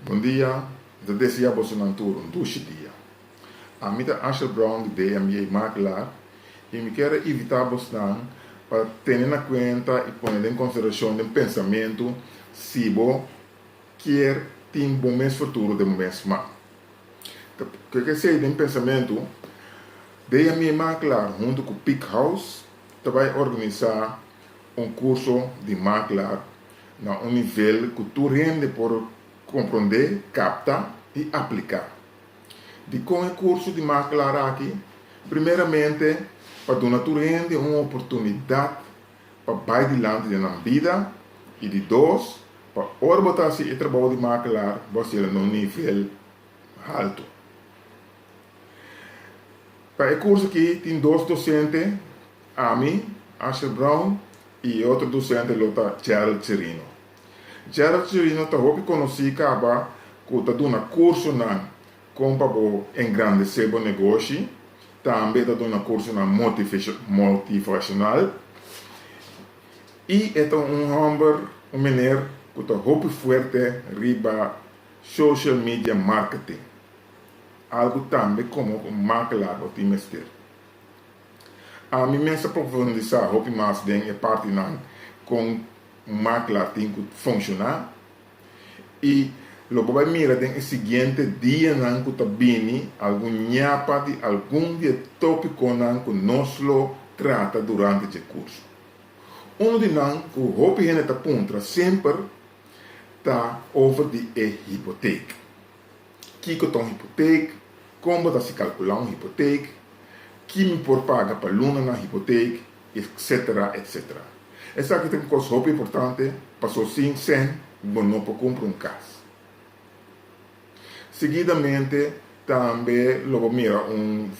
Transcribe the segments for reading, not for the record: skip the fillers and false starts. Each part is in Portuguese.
Bom dia, eu desejo a você um dia. A minha é Asher Brown de DMA Makelaar e me quero evitar você para ter em conta e pôr em consideração o pensamento se você quer ter um bom mês futuro de mês mal. O que sei de pensamento? DMA Makelaar junto com o Peak House vai organizar um curso de Makelaar na um nível que tu rende por compreender, captar e aplicar. De com o curso de Makelaar aqui, primeiramente, para tu rende uma oportunidade para vai adiante na vida e de dois, para orbitar se o trabalho de Makelaar você num nível alto. Para o curso aqui, tem dois docentes, Ami, Asher Brown, e outro docente, Lota Gerald Cirino. Gerald Cirino está conhecido acaba que está dando curso na como engrandecer o negócio, também está dando curso na motivacional, e é um menino que está muito forte riba social media marketing, algo também como Makelaar o time ter. A mim mesmo profundizar muito mais dentro da parte com Makelaar tem que funcionar e logo vai mirar den seguinte dia nan que tá bem algum nhapa de algum dia tópico nan que nós lo trata durante o curso. De nan que o hopi hene tá puntra sempre tá over de hipoteca. Que tá hipoteca, como tá se calcular hipoteca, que me por paga para luna na hipoteca, etc, etc. Essa aqui tem uma coisa muito importante, passou sem, não pode comprar casa. Seguidamente, também logo mira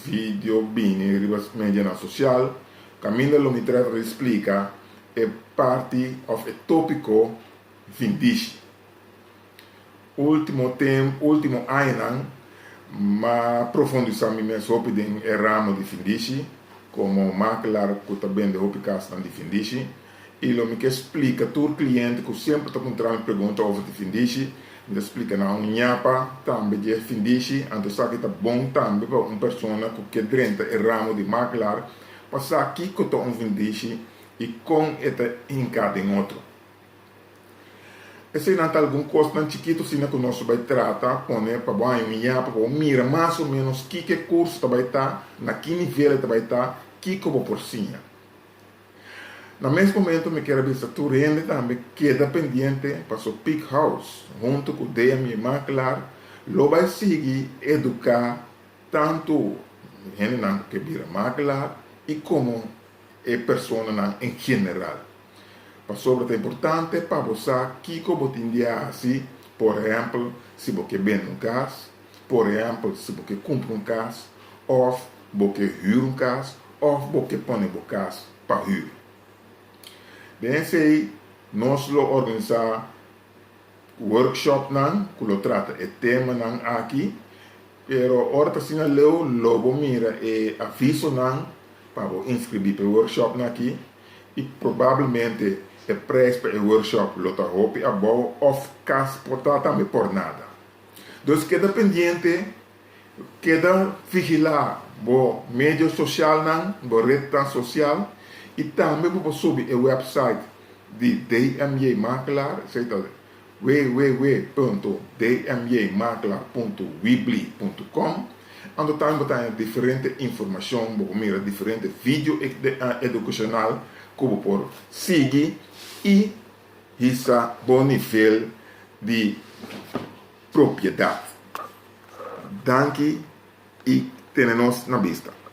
vídeo bem em mídia social, Camila lo me trata explica a parte of a tópico vindici. Último ano, ma profundizar me sobre o ramo de vindici, como Makelaar que também de hopi casa de vindici. E ele me explica todo cliente que sempre está encontrando pergunta over de vindici, me explica na nhapa também de vindici, então sabe que está bom também para uma pessoa que quer dentro o ramo de Makelaar, passar aqui que está vindici e com esta encada em outro. Esse não está algum custo chiquito se que nós vai tratar, põe para banho nhapa, para mira mais ou menos que curso vai estar, na que nível vai estar, que como por cima. No mesmo momento, me quero ver se tu rende também queda pendente para o Peak House, junto com o DMA Makelaar, lo vai seguir educar tanto gente que vira Makelaar e como a pessoa em geral. Para sobre é importante para você que como tinha assim, por exemplo, se você vende casa, por exemplo, se você compra casa, ou você hyra casa, ou você põe casa para hyra. Bem, sei, nós organizamos workshop que lo trata o tema aqui, pero ahora se não logo mira e aviso para inscrever para o workshop aqui e provavelmente o preço para o workshop lo tá hopi a bom of caso portar também por nada. Então queda pendente, queda vigilar o meio social bo rede social e também vou subir o website de DMA Makelaar, www.dmamakelaar.weebly.com, onde também tem diferente informação, vou mirar diferente vídeo educacional, como por seguir e esse bom nível de propriedade. Danke e tenemos na vista.